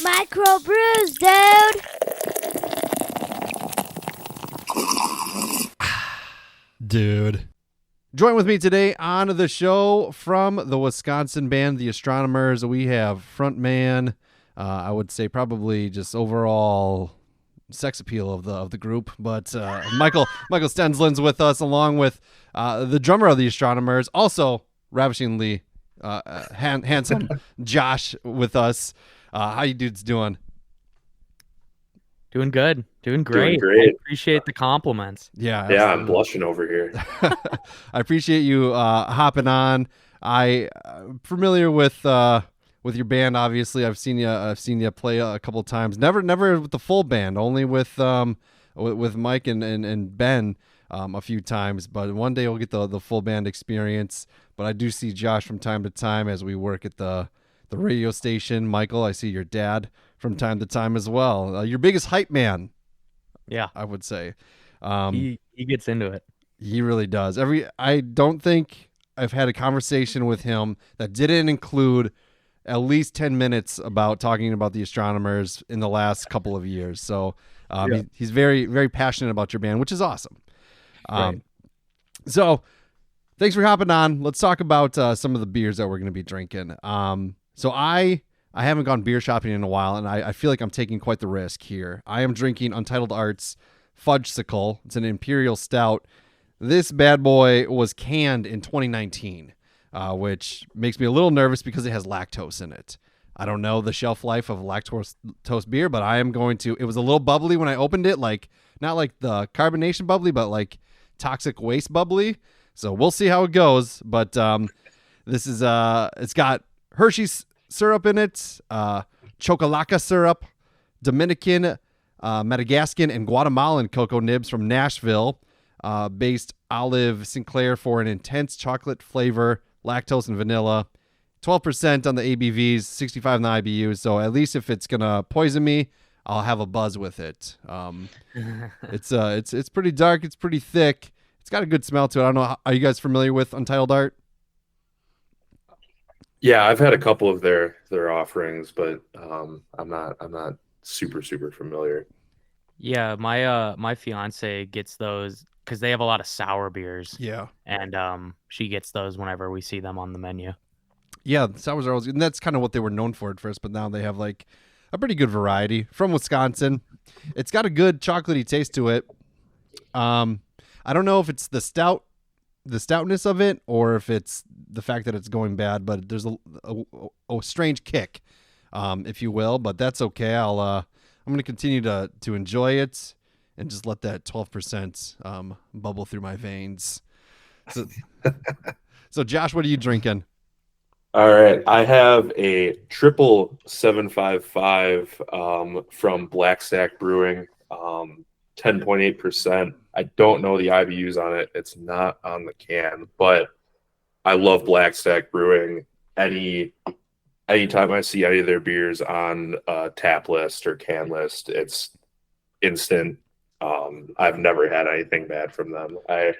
Micro Brews, dude. Dude. Join with me today on the show from the Wisconsin band, the Astronomers. We have frontman, I would say probably just overall sex appeal of the group, but Michael Stensland's with us, along with the drummer of the Astronomers, also ravishingly handsome Josh with us. How you dudes doing? Doing good. Doing Doing great. great. I appreciate the compliments. Yeah, Yeah, absolutely. I'm blushing over here. I appreciate you hopping on. I'm familiar with your band. Obviously, I've seen you play a couple of times. Never with the full band. Only with Mike and Ben a few times. But one day we'll get the full band experience. But I do see Josh from time to time as we work at the radio station. Michael, I see your dad from time to time as well. Your biggest hype man, Yeah. I would say. He gets into it. He really does. I don't think I've had a conversation with him that didn't include at least 10 minutes about talking about the Astronomers in the last couple of years. So he's very, very passionate about your band, which is awesome. Right. So thanks for hopping on. Let's talk about some of the beers that we're going to be drinking. So I haven't gone beer shopping in a while, and I feel like I'm taking quite the risk here. I am drinking Untitled Art's Fudgesicle. It's an Imperial Stout. This bad boy was canned in 2019, which makes me a little nervous because it has lactose in it. I don't know the shelf life of lactose beer, but I am going to. It was a little bubbly when I opened it, like not like the carbonation bubbly, but like toxic waste bubbly. So we'll see how it goes. But this is it's got Hershey's syrup in it, Chocolaca syrup, Dominican, Madagascan, and Guatemalan cocoa nibs from Nashville. Based Olive Sinclair for an intense chocolate flavor, lactose and vanilla. 12% on the ABVs, 65 on the IBUs. So at least if it's gonna poison me, I'll have a buzz with it. It's pretty dark. It's pretty thick. It's got a good smell to it. I don't know. Are you guys familiar with Untitled Art? Yeah, I've had a couple of their offerings, but I'm not super familiar. Yeah, my fiance gets those because they have a lot of sour beers, Yeah. and she gets those whenever we see them on the menu. Yeah, the sours are always good. And that's kind of what they were known for at first, but now they have like a pretty good variety from Wisconsin. It's got a good chocolatey taste to it. I don't know if it's the stoutness of it or if it's the fact that it's going bad, but there's a strange kick, if you will, but that's okay. I'm going to continue to enjoy it and just let that 12% bubble through my veins. So Josh, what are you drinking? All right, I have a triple 755 from Blackstack Brewing, 10.8%. I don't know the IBUs on it. It's not on the can, but I love Blackstack Brewing. Anytime I see any of their beers on a tap list or can list, it's instant. I've never had anything bad from them. I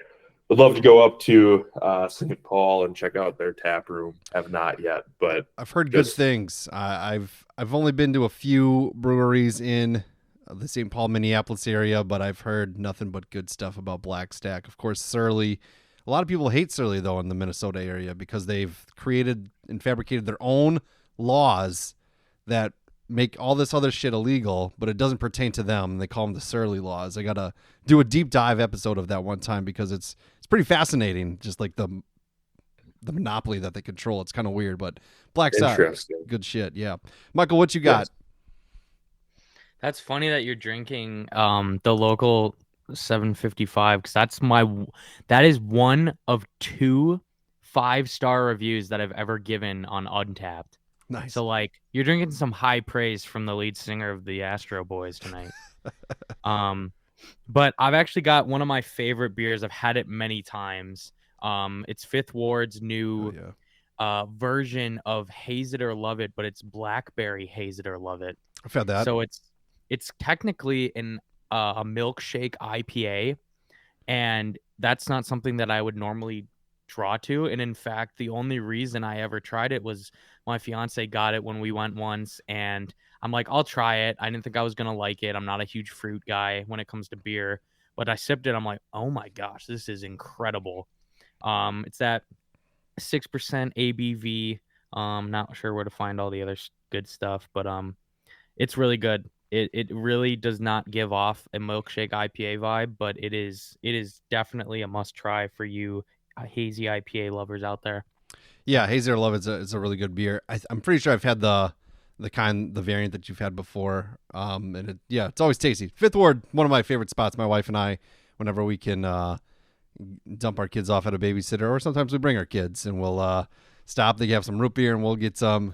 would love to go up to St. Paul and check out their tap room. Have not yet, but I've heard good things. I've only been to a few breweries in the St. Paul, Minneapolis area, but I've heard nothing but good stuff about Blackstack. Of course, Surly. A lot of people hate Surly, though, in the Minnesota area because they've created and fabricated their own laws that make all this other shit illegal, but it doesn't pertain to them. They call them the Surly laws. I got to do a deep dive episode of that one time because it's pretty fascinating, just like the monopoly that they control. It's kind of weird, but Blackstack, good shit. Yeah. Michael, what you got? Yes. That's funny that you're drinking the local 755 because that is one of 2 5-star reviews that I've ever given on Untapped. Nice. So like you're drinking some high praise from the lead singer of the Astro Boys tonight. But I've actually got one of my favorite beers. I've had it many times. It's Fifth Ward's new version of Haze It or Love It, but it's Blackberry Haze It or Love It. I've had that. So it's technically a milkshake IPA, and that's not something that I would normally draw to. And in fact, the only reason I ever tried it was my fiance got it when we went once, and I'm like, I'll try it. I didn't think I was gonna like it. I'm not a huge fruit guy when it comes to beer, but I sipped it. I'm like, oh my gosh, this is incredible. It's that 6% ABV. Not sure where to find all the other good stuff, but it's really good. It really does not give off a milkshake IPA vibe, but it is definitely a must try for you hazy IPA lovers out there. Yeah, Hazy or Love is a really good beer. I'm pretty sure I've had the variant that you've had before. And it's always tasty. Fifth Ward, one of my favorite spots. My wife and I, whenever we can dump our kids off at a babysitter, or sometimes we bring our kids and we'll stop. They have some root beer and we'll get some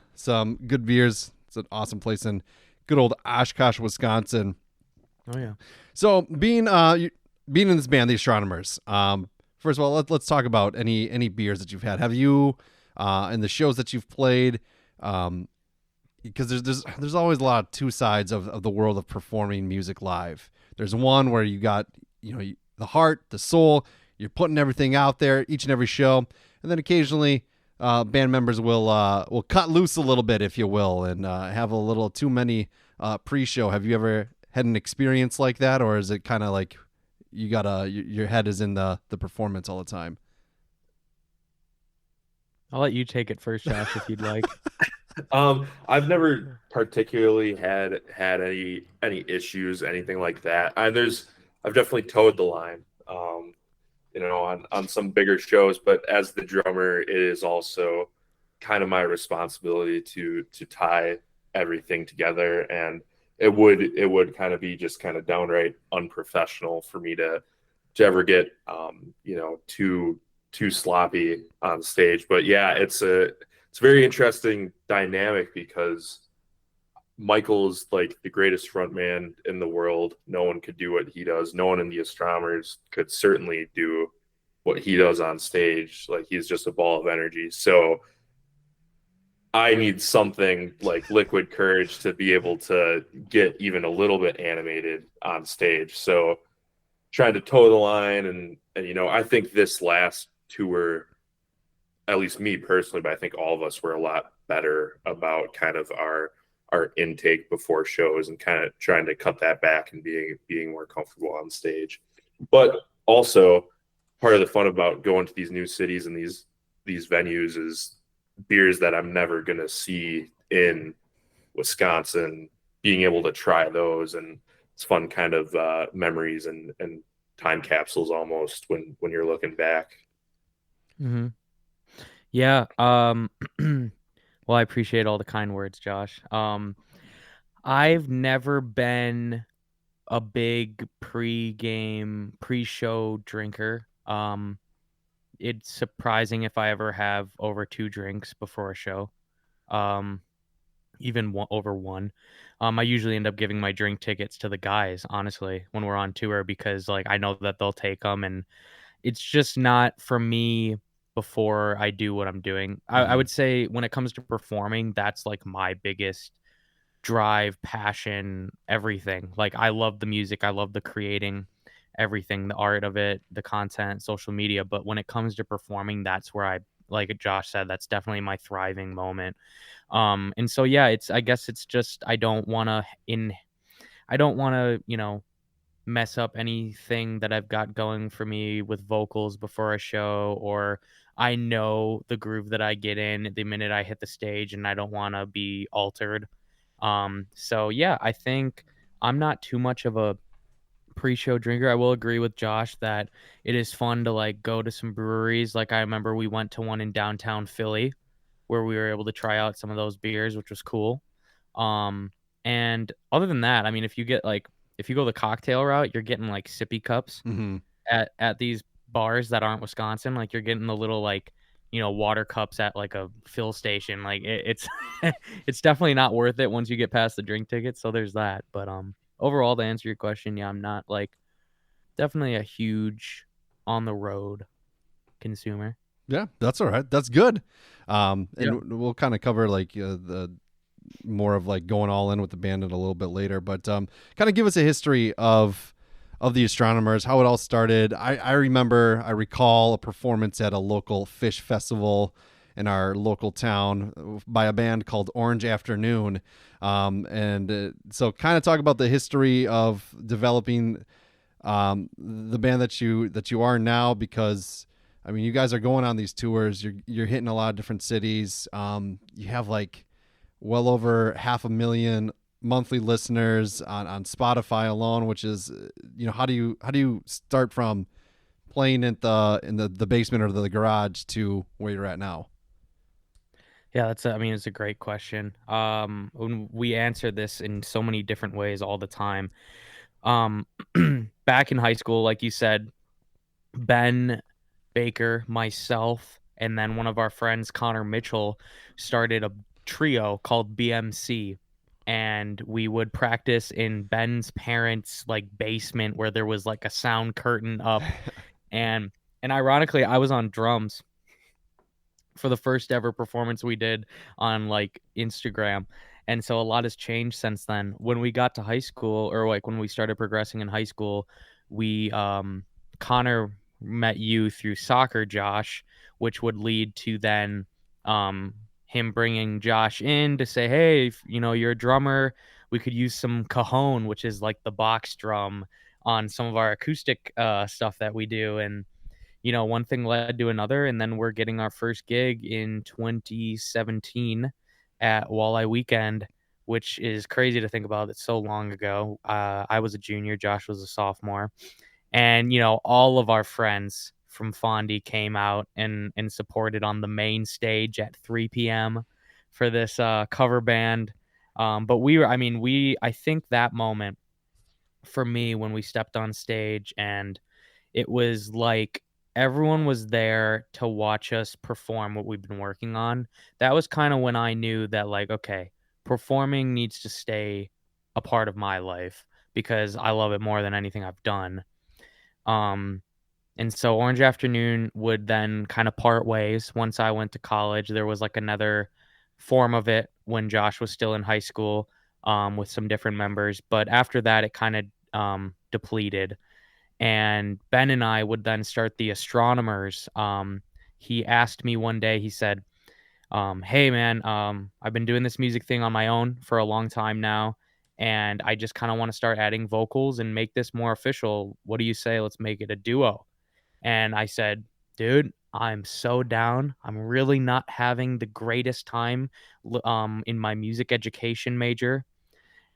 good beers. It's an awesome place in good old Oshkosh, Wisconsin. Oh yeah. So being in this band, the Astronomers. First of all, let's talk about any beers that you've had. Have you in the shows that you've played? Because there's always a lot of two sides of the world of performing music live. There's one where you got the heart, the soul. You're putting everything out there each and every show, and then occasionally band members will cut loose a little bit, if you will, and have a little too many pre-show. Have you ever had an experience like that, or is it kind of like you gotta your head is in the performance all the time? I'll let you take it first, Josh, if you'd like. I've never particularly had any issues, anything like that. I've definitely towed the line, on some bigger shows. But as the drummer, it is also kind of my responsibility to tie everything together, and it would kind of be just kind of downright unprofessional for me to ever get too sloppy on stage. But yeah, it's a very interesting dynamic because Michael's like the greatest frontman in the world. No one could do what he does. No one in the Astronomers could certainly do what he does on stage. Like, he's just a ball of energy. So I need something like liquid courage to be able to get even a little bit animated on stage. So trying to toe the line and I think this last tour, at least me personally, but I think all of us were a lot better about kind of our intake before shows and kind of trying to cut that back and being more comfortable on stage. But also part of the fun about going to these new cities and these venues is beers that I'm never going to see in Wisconsin, being able to try those. And it's fun kind of memories and time capsules almost when you're looking back. Mm-hmm. Yeah. Well, I appreciate all the kind words, Josh. I've never been a big pre-show drinker. It's surprising if I ever have over 2 drinks before a show. Even over 1. I usually end up giving my drink tickets to the guys, honestly, when we're on tour, because like I know that they'll take them, and it's just not for me before I do what I'm doing. I would say when it comes to performing, that's like my biggest drive, passion, everything. Like, I love the music, I love the creating, everything, the art of it, the content, social media. But when it comes to performing, that's where like Josh said, that's definitely my thriving moment. And so yeah, I guess it's just I don't want to mess up anything that I've got going for me with vocals before a show, or I know the groove that I get in the minute I hit the stage, and I don't want to be altered. So yeah, I think I'm not too much of a pre-show drinker. I will agree with Josh that it is fun to like go to some breweries. Like, I remember we went to one in downtown Philly where we were able to try out some of those beers, which was cool. And other than that, I mean, if you go the cocktail route, you're getting like sippy cups at these bars that aren't Wisconsin. Like, you're getting the little like water cups at like a fill station. Like, it's it's definitely not worth it once you get past the drink ticket. So there's that. But overall, to answer your question, yeah, I'm not like definitely a huge on the road consumer. Yeah, that's all right. That's good. And we'll kind of cover like the more of like going all in with the band in a little bit later, but kind of give us a history of the Astronomers, how it all started. I recall a performance at a local fish festival in our local town by a band called Orange Afternoon. So kind of talk about the history of developing the band that you are now, because I mean, you guys are going on these tours. You're hitting a lot of different cities. You have like well over 500,000 monthly listeners on Spotify alone, which is, how do you start from playing in the basement or the garage to where you're at now? Yeah, it's a great question. When we answer this in so many different ways all the time. Um, Back in high school, like you said, Ben Baker, myself, and then one of our friends, Connor Mitchell, started a trio called BMC. And we would practice in Ben's parents' like basement where there was like a sound curtain up. And ironically, I was on drums for the first ever performance we did on like Instagram. And so a lot has changed since then. When we got to high school, or like when we started progressing in high school, we Connor met you through soccer, Josh, which would lead to then him bringing Josh in to say, "Hey, if, you're a drummer, we could use some cajon, which is like the box drum on some of our acoustic stuff that we do." And one thing led to another, and then we're getting our first gig in 2017 at Walleye Weekend, which is crazy to think about. It's so long ago. I was a junior, Josh was a sophomore, and all of our friends from Fondy came out and supported on the main stage at 3 p.m. for this cover band. But I think that moment for me when we stepped on stage, and it was like everyone was there to watch us perform what we've been working on. That was kind of when I knew that, like, okay, performing needs to stay a part of my life because I love it more than anything I've done. Um, and so Orange Afternoon would then kind of part ways. Once I went to college, there was like another form of it when Josh was still in high school, with some different members. But after that, it kind of depleted. And Ben and I would then start the Astronomers. He asked me one day, he said, "Hey, man, I've been doing this music thing on my own for a long time now, and I just kind of want to start adding vocals and make this more official. What do you say? Let's make it a duo." And I said, "Dude, I'm so down. I'm really not having the greatest time in my music education major.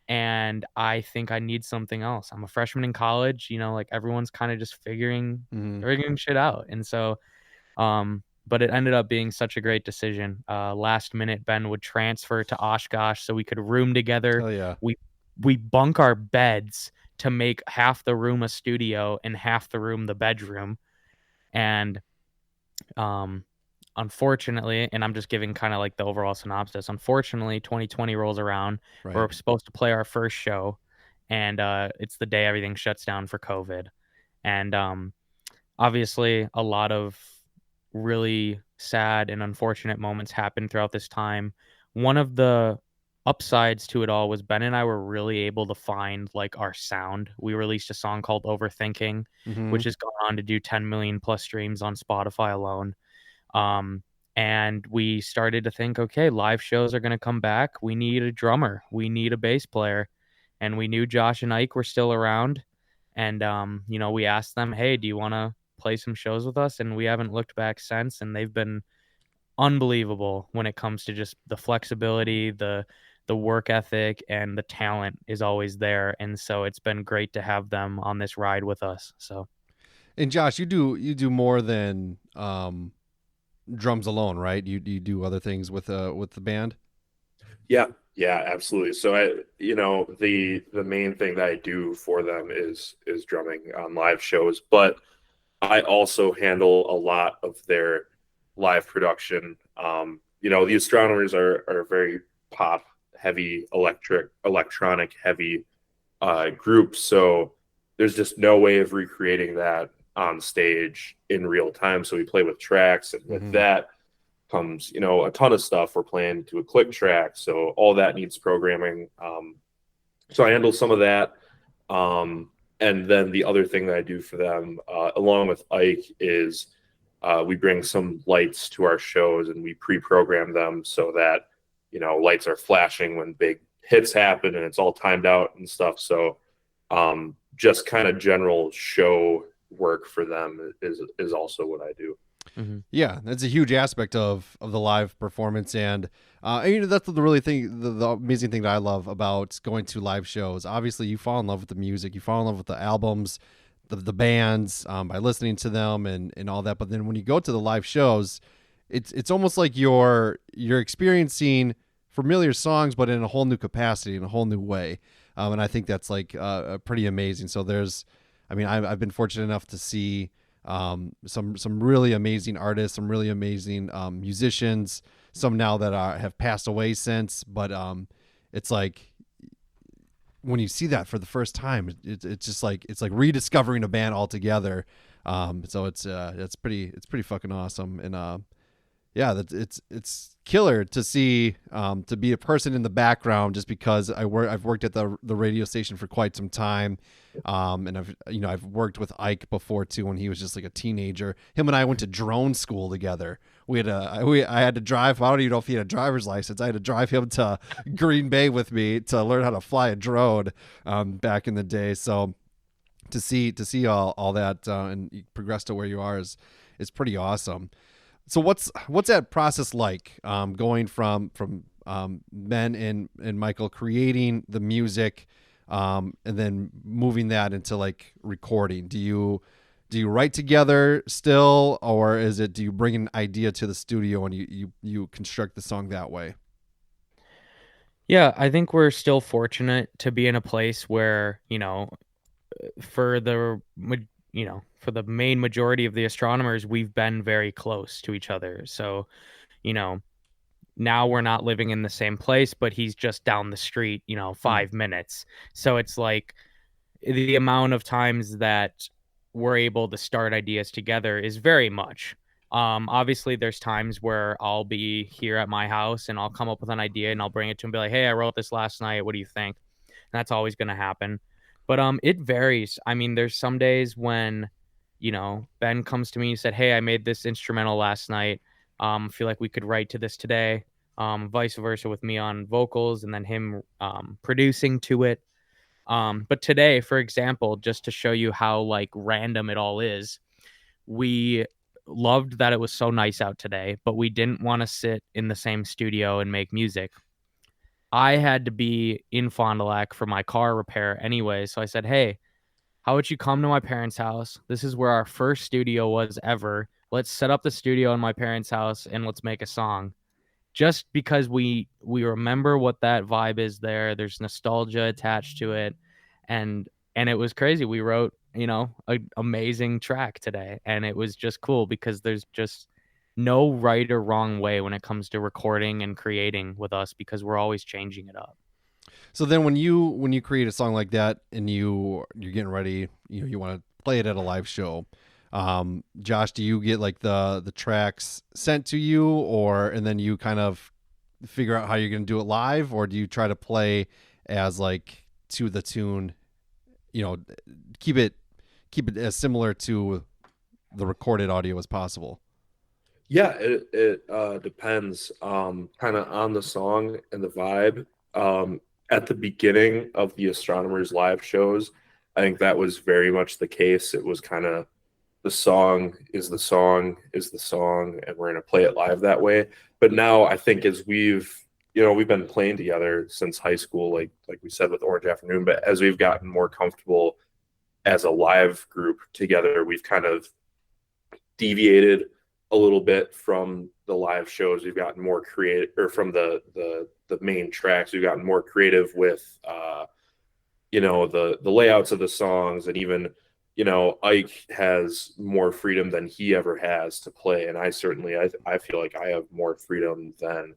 And I think I need something else. I'm a freshman in college, like everyone's kind of just Mm-hmm. figuring shit out." And so, but it ended up being such a great decision. Last minute, Ben would transfer to Oshkosh so we could room together. Hell yeah. We bunk our beds to make half the room a studio and half the room the bedroom. And um, unfortunately, and I'm just giving kind of like the overall synopsis. Unfortunately, 2020 rolls around. Right. We're supposed to play our first show, and it's the day everything shuts down for COVID. And obviously, a lot of really sad and unfortunate moments happened throughout this time. One of the upsides to it all was Ben and I were really able to find like our sound. We released a song called Overthinking, Mm-hmm. which has gone on to do 10 million plus streams on Spotify alone. And we started to think, okay, live shows are going to come back. We need a drummer. We need a bass player. And we knew Josh and Ike were still around. And, we asked them, "Hey, do you want to play some shows with us?" And we haven't looked back since. And they've been unbelievable when it comes to just the flexibility, the work ethic, and the talent is always there. And so it's been great to have them on this ride with us. So. And Josh, you do more than drums alone, right? You do other things with the band. Yeah, absolutely. So the main thing that I do for them is drumming on live shows, but I also handle a lot of their live production. The Astronomers are very pop heavy, electronic heavy group, so there's just no way of recreating that on stage in real time. So we play with tracks, and with that comes a ton of stuff. We're playing to a click track, so all that needs programming. So I handle some of that. And then the other thing that I do for them, along with Ike, is we bring some lights to our shows and we pre-program them so that lights are flashing when big hits happen and it's all timed out and stuff. So just kind of general show work for them is also what I do. Mm-hmm. Yeah, that's a huge aspect of the live performance, and that's the really thing, the amazing thing that I love about going to live shows. Obviously, you fall in love with the music, you fall in love with the albums, the bands by listening to them and all that. But then when you go to the live shows, it's almost like you're experiencing familiar songs, but in a whole new capacity, in a whole new way. And I think that's like pretty amazing. So I've been fortunate enough to see some really amazing artists, some really amazing musicians, some now that have passed away since, but it's like when you see that for the first time, it's just like it's like rediscovering a band altogether. So it's pretty fucking awesome, and yeah, it's killer to see to be a person in the background, just because I've worked at the radio station for quite some time, and I've worked with Ike before too when he was just like a teenager. Him and I went to drone school together. I had to drive. I don't even know if he had a driver's license. I had to drive him to Green Bay with me to learn how to fly a drone back in the day. So to see all that and progress to where you are is pretty awesome. So what's that process like, going from Ben and Michael creating the music, and then moving that into like recording? Do you write together still, or do you bring an idea to the studio and you construct the song that way? Yeah, I think we're still fortunate to be in a place where, for the for the main majority of the astronomers, we've been very close to each other. So, now we're not living in the same place, but he's just down the street, 5 minutes. So it's like the amount of times that we're able to start ideas together is very much. Obviously there's times where I'll be here at my house and I'll come up with an idea and I'll bring it to him and be like, hey, I wrote this last night. What do you think? And that's always going to happen. But it varies. I mean, there's some days when, Ben comes to me and said, hey, I made this instrumental last night. Feel like we could write to this today. Vice versa with me on vocals and then him producing to it. But today, for example, just to show you how like random it all is, we loved that it was so nice out today, but we didn't want to sit in the same studio and make music. I had to be in Fond du Lac for my car repair anyway. So I said, hey, how would you come to my parents' house? This is where our first studio was ever. Let's set up the studio in my parents' house and let's make a song. Just because we remember what that vibe is there. There's nostalgia attached to it. And it was crazy. We wrote, an amazing track today. And it was just cool because there's just no right or wrong way when it comes to recording and creating with us, because we're always changing it up. So then when you create a song like that and you're getting ready, you want to play it at a live show, Josh, do you get like the tracks sent to you, and then you kind of figure out how you're going to do it live, or do you try to play as like to the tune, keep it as similar to the recorded audio as possible? Yeah, it depends kind of on the song and the vibe. At the beginning of the Astronomers live shows, I think that was very much the case. It was kind of the song is the song is the song, and we're going to play it live that way. But now I think as we've been playing together since high school, like we said with Orange Afternoon, but as we've gotten more comfortable as a live group together, we've kind of deviated a little bit from the live shows. We've gotten more creative, or from the main tracks, we've gotten more creative with the layouts of the songs, and even Ike has more freedom than he ever has to play, and I feel like I have more freedom than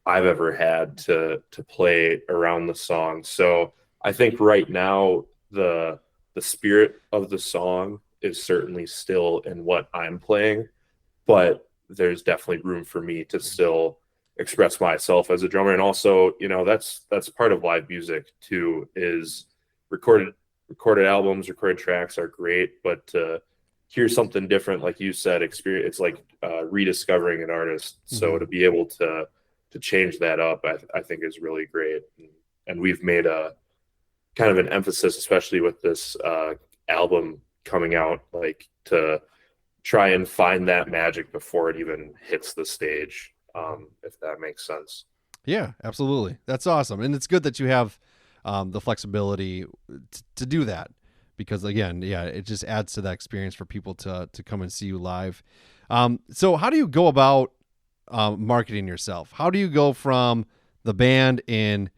I've ever had to play around the song. So I think right now the spirit of the song is certainly still in what I'm playing, but there's definitely room for me to still express myself as a drummer. And also, that's part of live music too, is recorded albums, recorded tracks are great, but to hear something different, like you said, experience, it's like rediscovering an artist. So to be able to change that up, I think is really great. And we've made a kind of an emphasis, especially with this album coming out, like to try and find that magic before it even hits the stage, if that makes sense. Yeah, absolutely. That's awesome. And it's good that you have the flexibility to do that because, again, yeah, it just adds to that experience for people to come and see you live. So how do you go about marketing yourself? How do you go from the band in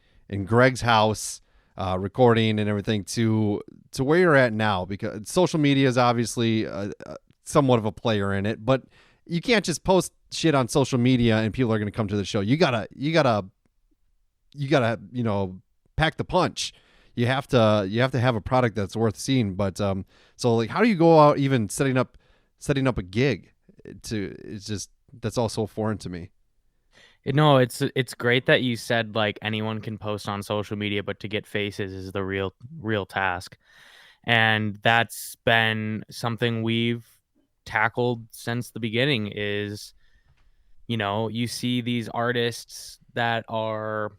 Greg's house, recording and everything to where you're at now? Because social media is obviously somewhat of a player in it, but you can't just post shit on social media and people are going to come to the show. You gotta, pack the punch. You have to have a product that's worth seeing. But so like, how do you go out even setting up a gig? It's just, that's all so foreign to me. No, it's great that you said like anyone can post on social media, but to get faces is the real task. And that's been something we've tackled since the beginning is, you see these artists that are,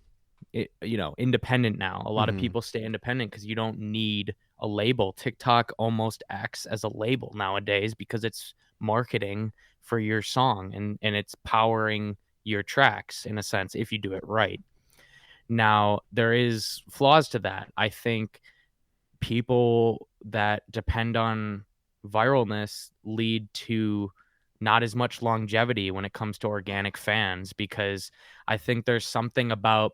independent now. A lot of people stay independent because you don't need a label. TikTok almost acts as a label nowadays because it's marketing for your song and it's powering your tracks in a sense if you do it right. Now, there is flaws to that. I think people that depend on viralness lead to not as much longevity when it comes to organic fans because I think there's something about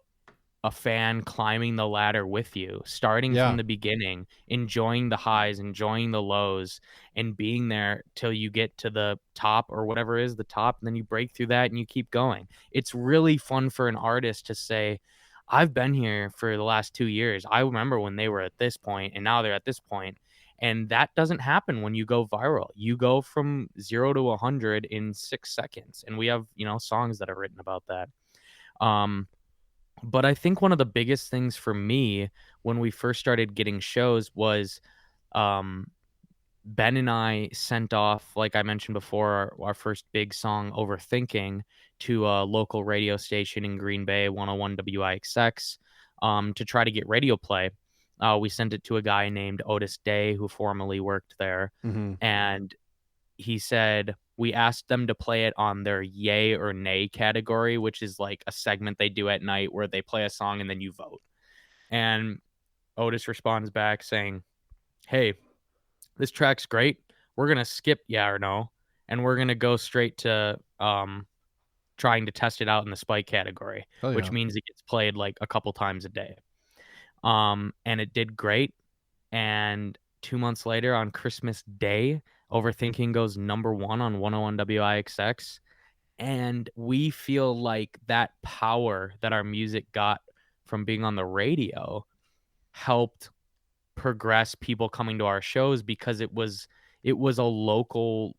a fan climbing the ladder with you, starting Yeah. from the beginning, enjoying the highs, enjoying the lows, and being there till you get to the top or whatever is the top, and then you break through that and you keep going. It's really fun for an artist to say, I've been here for the last 2 years. I remember when they were at this point and now they're at this point. And that doesn't happen when you go viral. You go from 0 to 100 in 6 seconds. And we have, songs that are written about that. But I think one of the biggest things for me when we first started getting shows was Ben and I sent off, like I mentioned before, our first big song, Overthinking, to a local radio station in Green Bay, 101 WIXX, to try to get radio play. We sent it to a guy named Otis Day, who formerly worked there. Mm-hmm. And he said, we asked them to play it on their yay or nay category, which is like a segment they do at night where they play a song and then you vote. And Otis responds back saying, hey, this track's great. We're going to skip yeah or no, and we're going to go straight to trying to test it out in the spike category, which means it gets played like a couple times a day. And it did great. And 2 months later on Christmas Day, Overthinking goes number 1 on 101 WIXX. And we feel like that power that our music got from being on the radio helped progress people coming to our shows because it was a local,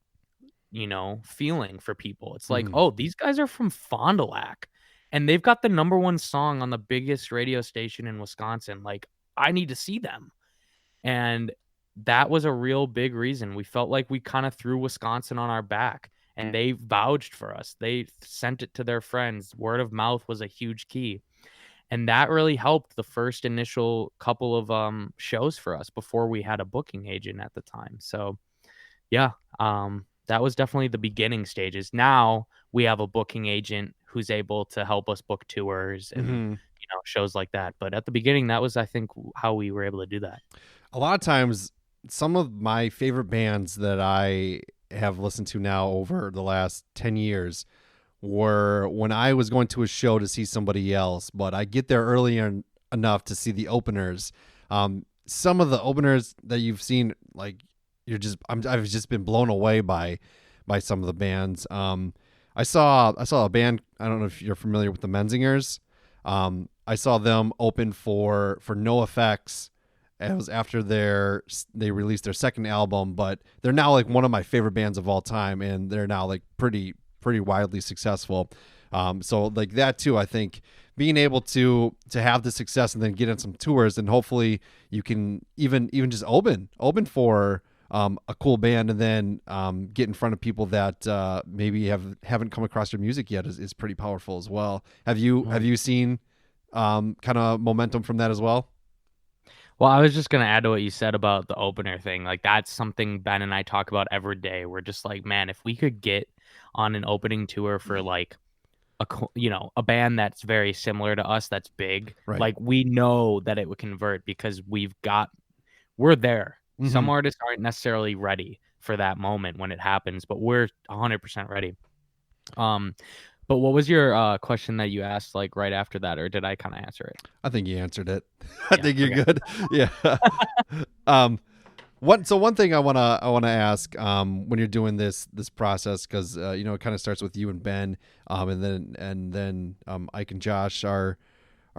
feeling for people. It's like, oh, these guys are from Fond du Lac and they've got the number 1 song on the biggest radio station in Wisconsin. Like, I need to see them. And that was a real big reason. We felt like we kind of threw Wisconsin on our back and they vouched for us. They sent it to their friends. Word of mouth was a huge key. And that really helped the first initial couple of shows for us before we had a booking agent at the time. So, yeah, that was definitely the beginning stages. Now we have a booking agent who's able to help us book tours and shows like that. But at the beginning, that was, I think, how we were able to do that. A lot of times, some of my favorite bands that I have listened to now over the last 10 years were when I was going to a show to see somebody else, but I get there early enough to see the openers. Some of the openers that you've seen, like I've just been blown away by some of the bands. I saw a band. I don't know if you're familiar with the Menzingers. I saw them open for NoFX. It was after they released their second album, but they're now like one of my favorite bands of all time, and they're now like pretty widely successful. So like that too, I think being able to have the success and then get on some tours, and hopefully you can even just open for a cool band, and then get in front of people that maybe haven't come across your music yet is pretty powerful as well. Have you seen kind of momentum from that as well? Well, I was just gonna add to what you said about the opener thing. Like that's something Ben and I talk about every day. We're just like, man, if we could get on an opening tour for like a band that's very similar to us, that's big. Right. Like we know that it would convert because we're there. Some Mhm. artists aren't necessarily ready for that moment when it happens, but we're 100% ready. Um, but what was your question that you asked like right after that, or did I kind of answer it? I think you answered it. I Yeah. think you're Okay. good. Yeah. um, one thing I wanna ask when you're doing this process, because it kind of starts with you and Ben, and then Ike and Josh are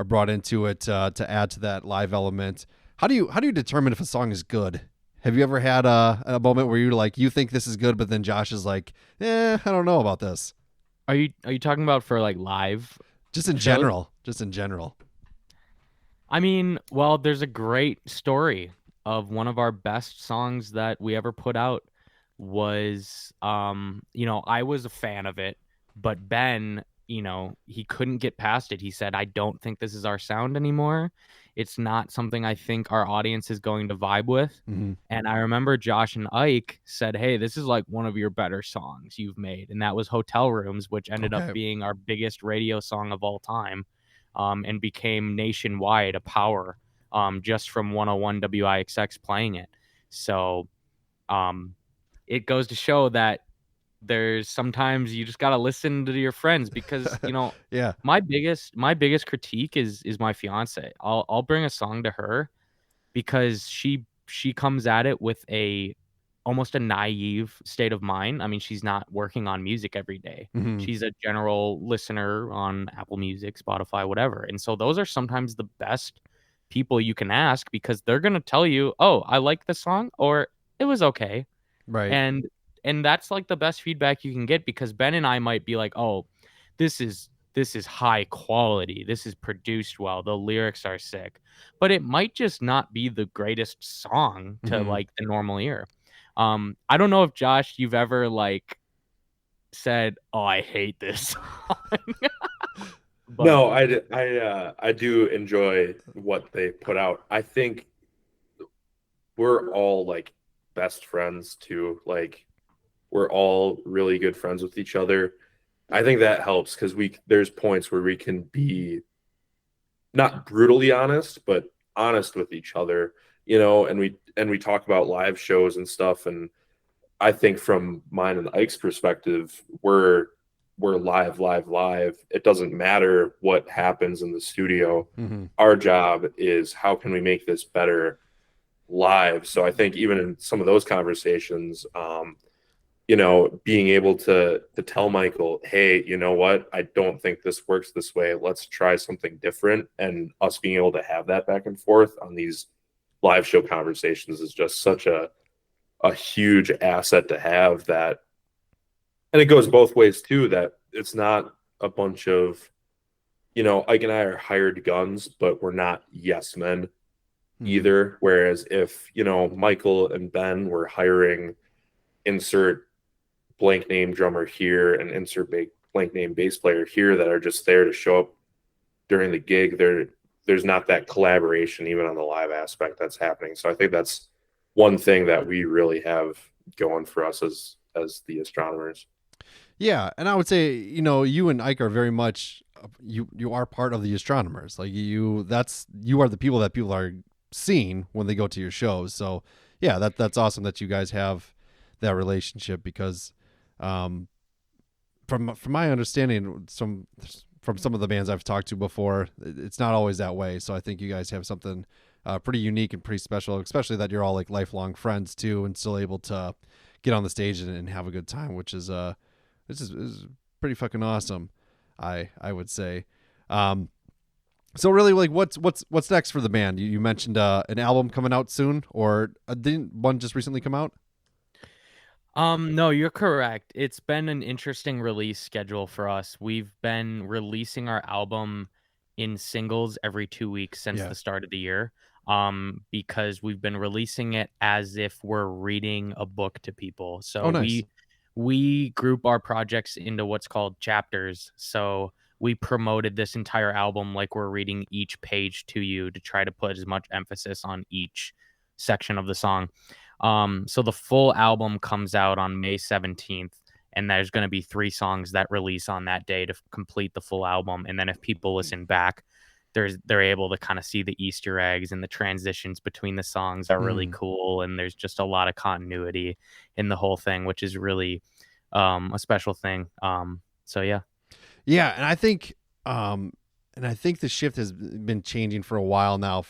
brought into it to add to that live element. How do you determine if a song is good? Have you ever had a moment where you think this is good, but then Josh is like, I don't know about this. Are you talking about for like live Just in shows? general. Just in general. I mean, well, there's a great story of one of our best songs that we ever put out was I was a fan of it, but Ben, he couldn't get past it. He said, "I don't think this is our sound anymore. It's not something I think our audience is going to vibe with." Hmm. And I remember Josh and Ike said, "Hey, this is like one of your better songs you've made." And that was Hotel Rooms, which ended up Okay. being our biggest radio song of all time, and became nationwide a power, just from 101 WIXX playing it. So um, it goes to show that there's sometimes you just got to listen to your friends because Yeah. my biggest critique is my fiance. I'll bring a song to her because she comes at it with a almost a naive state of mind. I mean, she's not working on music every day. Hmm. She's a general listener on Apple Music, Spotify, whatever. And so those are sometimes the best people you can ask because they're going to tell you, "Oh, I like the song," or "It was okay." Right. And that's like the best feedback you can get because Ben and I might be like, "Oh, this is high quality. This is produced well. The lyrics are sick." But it might just not be the greatest song to Hmm. like the normal ear. I don't know if Josh, you've ever like said, "Oh, I hate this song." But No, I do enjoy what they put out. I think we're all like best friends too. Like we're all really good friends with each other. I think that helps because there's points where we can be not brutally honest, but honest with each other, and we talk about live shows and stuff. And I think from mine and Ike's perspective, we're live, live, live. It doesn't matter what happens in the studio. Hmm. Our job is how can we make this better live. So I think even in some of those conversations, being able to tell Michael, hey, you know what? I don't think this works this way. Let's try something different. And us being able to have that back and forth on these live show conversations is just such a huge asset to have that. And it goes both ways too, that it's not a bunch of, Ike and I are hired guns, but we're not yes men Hmm. either. Whereas if, Michael and Ben were hiring insert blank name drummer here and insert blank name bass player here that are just there to show up during the gig, there's not that collaboration even on the live aspect that's happening. So I think that's one thing that we really have going for us as the astronomers. Yeah, and I would say, you and Ike are very much you are part of the astronomers. Like you are the people that people are seeing when they go to your shows. So yeah, that's awesome that you guys have that relationship because from my understanding, from some of the bands I've talked to before, it's not always that way. So I think you guys have something pretty unique and pretty special, especially that you're all like lifelong friends too, and still able to get on the stage and have a good time, which is this is pretty fucking awesome. I would say. So really, like, what's next for the band? You mentioned an album coming out soon, or didn't one just recently come out? No, you're correct. It's been an interesting release schedule for us. We've been releasing our album in singles every 2 weeks since Yeah. the start of the year. Because we've been releasing it as if we're reading a book to people. So Oh, nice. we group our projects into what's called chapters. So we promoted this entire album like we're reading each page to you to try to put as much emphasis on each section of the song. So the full album comes out on May 17th, and there's going to be 3 songs that release on that day to complete the full album. And then if people listen back, they're able to kind of see the Easter eggs, and the transitions between the songs are really cool. And there's just a lot of continuity in the whole thing, which is really a special thing. So yeah. Yeah, and I think the shift has been changing for a while now.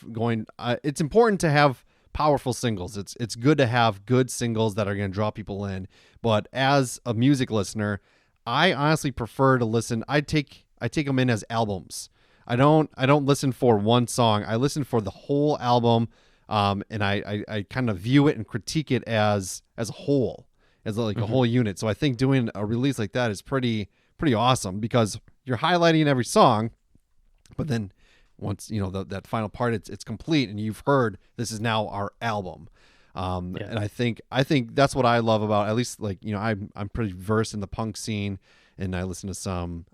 It's important to have powerful singles. It's good to have good singles that are going to draw people in. But as a music listener, I honestly prefer to listen. I take them in as albums. I don't listen for one song. I listen for the whole album, and I kind of view it and critique it as a whole, as like a whole unit. So I think doing a release like that is pretty awesome, because you're highlighting every song, but then once that final part, it's complete, and you've heard this is now our album. And I think that's what I love about, at least, like, I'm pretty versed in the punk scene, and I listen to some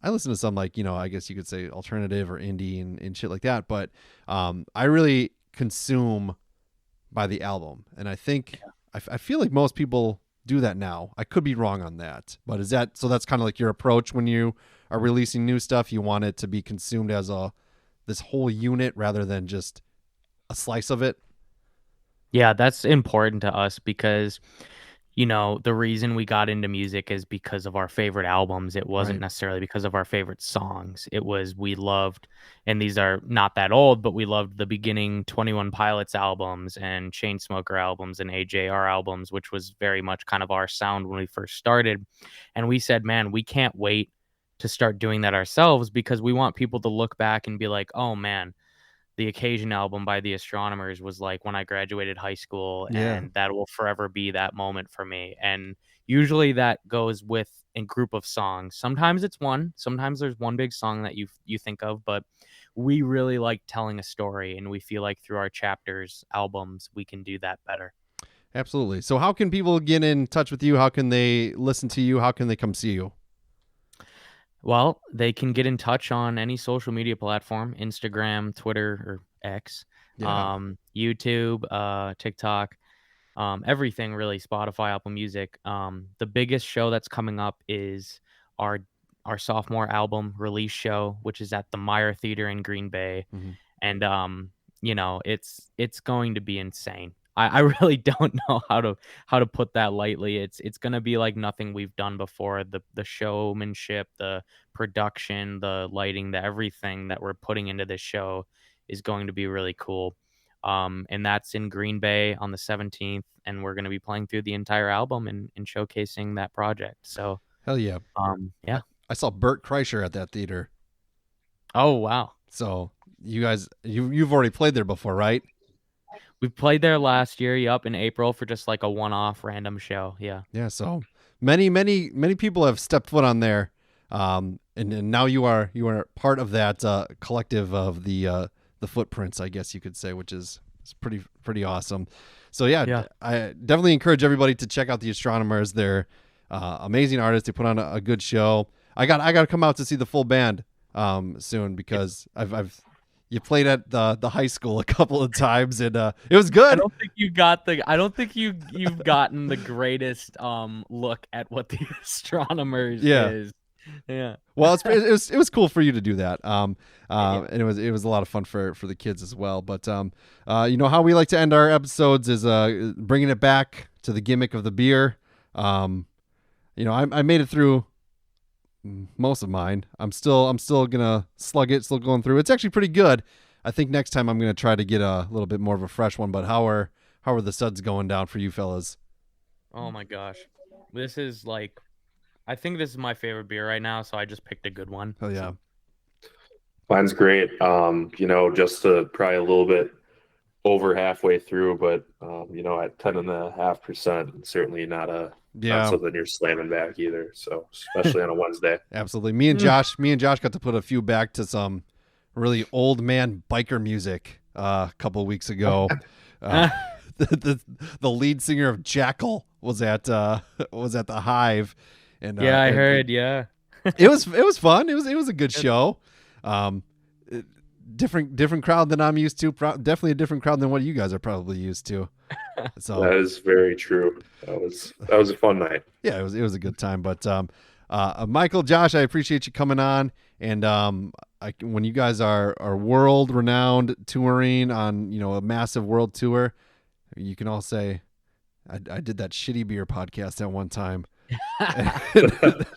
like, I guess you could say alternative or indie and shit like that. But I really consume by the album, and I think I feel like most people do that now. I could be wrong on that, but that's kind of like your approach when you are releasing new stuff? You want it to be consumed as this whole unit rather than just a slice of it? Yeah, that's important to us because, the reason we got into music is because of our favorite albums. It wasn't Right. necessarily because of our favorite songs. It was, we loved, and these are not that old, but we loved the beginning 21 Pilots albums and Chainsmoker albums and AJR albums, which was very much kind of our sound when we first started. And we said, man, we can't wait to start doing that ourselves, because we want people to look back and be like, oh man, the Occasion album by the Astronomers was like when I graduated high school, Yeah. and that will forever be that moment for me. And usually that goes with a group of songs. Sometimes it's one, sometimes there's one big song that you think of, but we really like telling a story, and we feel like through our chapters, albums, we can do that better. Absolutely. So how can people get in touch with you? How can they listen to you? How can they come see you? Well, they can get in touch on any social media platform, Instagram, Twitter, or X, Yeah. YouTube, TikTok, everything really, Spotify, Apple Music. The biggest show that's coming up is our sophomore album release show, which is at the Meyer Theater in Green Bay. Mhm. And it's going to be insane. I really don't know how to put that lightly. It's gonna be like nothing we've done before. The showmanship, the production, the lighting, the everything that we're putting into this show is going to be really cool. And that's in Green Bay on the 17th, and we're gonna be playing through the entire album and showcasing that project. So Hell yeah. yeah. I saw Bert Kreischer at that theater. Oh wow. So you guys, you've already played there before, right? We played there last year, in April, for just like a one-off random show. Yeah. Yeah. So many people have stepped foot on there. And now you are part of that collective of the footprints, I guess you could say, which is pretty awesome. So yeah. I definitely encourage everybody to check out the Astronomers. They're amazing artists. They put on a good show. I got to come out to see the full band soon, because you played at the high school a couple of times, and it was good. I don't think you've gotten the greatest look at what the Astronomers is. Yeah. Well, it was cool for you to do that. And it was a lot of fun for the kids as well. But how we like to end our episodes is bringing it back to the gimmick of the beer. I made it through most of mine. I'm still gonna slug it, still going through. It's actually pretty good. I think next time I'm gonna try to get a little bit more of a fresh one. But how are the suds going down for you fellas? Oh my gosh, this is like, I think this is my favorite beer right now, so I just picked a good one. Oh yeah. Mine's great. Just probably a little bit over halfway through, but at 10.5%, certainly not something you're slamming back either. So especially on a Wednesday. Absolutely. Me and Josh got to put a few back to some really old man biker music a couple of weeks ago. The lead singer of Jackal was at the Hive, and I heard. Yeah. It was fun. It was a good show. Different crowd than I'm used to. Definitely a different crowd than what you guys are probably used to. So That is very true. That was a fun night. yeah, it was a good time. But Michael, Josh, I appreciate you coming on. And when you guys are world renowned touring on a massive world tour, you can all say, I did that shitty beer podcast at one time.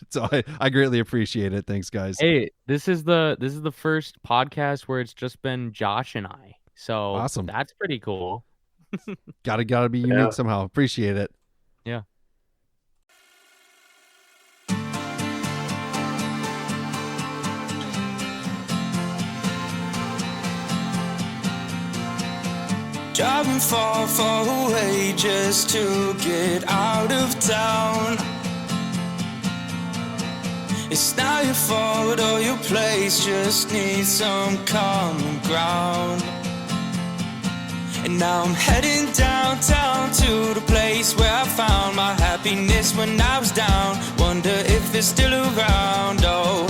So I greatly appreciate it. Thanks, guys. Hey, this is the first podcast where it's just been Josh and I. So Awesome. That's pretty cool. Gotta be unique Yeah. somehow. Appreciate it. Yeah. Driving far, far away just to get out of town. It's not your fault or your place, just need some common ground. And now I'm heading downtown to the place where I found my happiness when I was down. Wonder if it's still around. Oh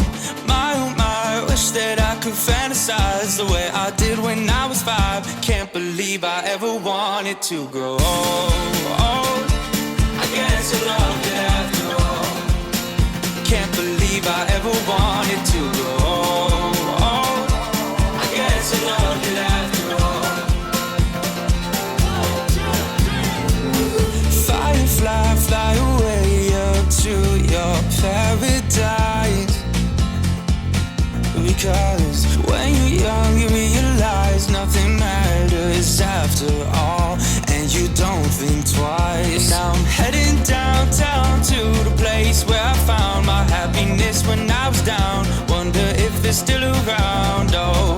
my, wish that I could fantasize the way I did when I was 5. Can't believe I ever wanted to grow old. I guess I loved it after all. Can't believe I ever wanted to grow old. I guess I loved it after all. Firefly, fly away up to your paradise. Because when you're young you realize nothing matters after all, and you don't think twice. Now I'm heading downtown to the place where I found my happiness when I was down. Wonder if it's still around. Oh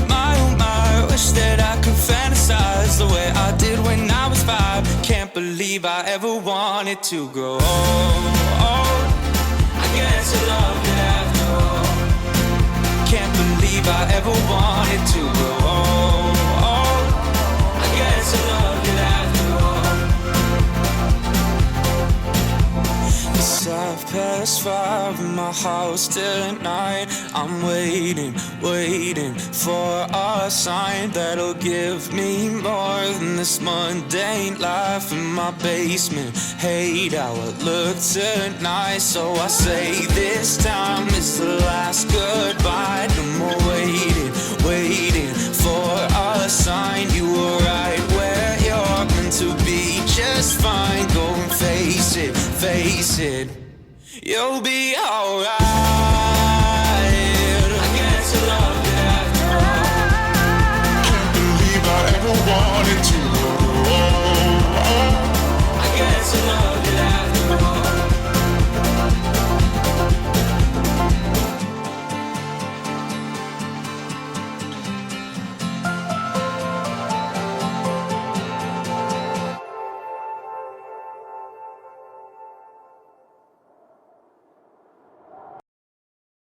my, wish that I could fantasize the way I did when I was 5. Can't believe I ever wanted to grow old. I guess I loved it after all. Can't believe I ever wanted to grow old. I guess I loved it after all. It's 5:05 in my house still at night. I'm waiting for a sign that'll give me more than this mundane life in my basement. Hate how it looked tonight, so I say this time is the last goodbye. No more waiting for a sign. You were right where you're meant to be, just fine. Go and face it, you'll be alright. I guess I loved it after all. Can't believe I ever wanted to. I guess I loved it after all.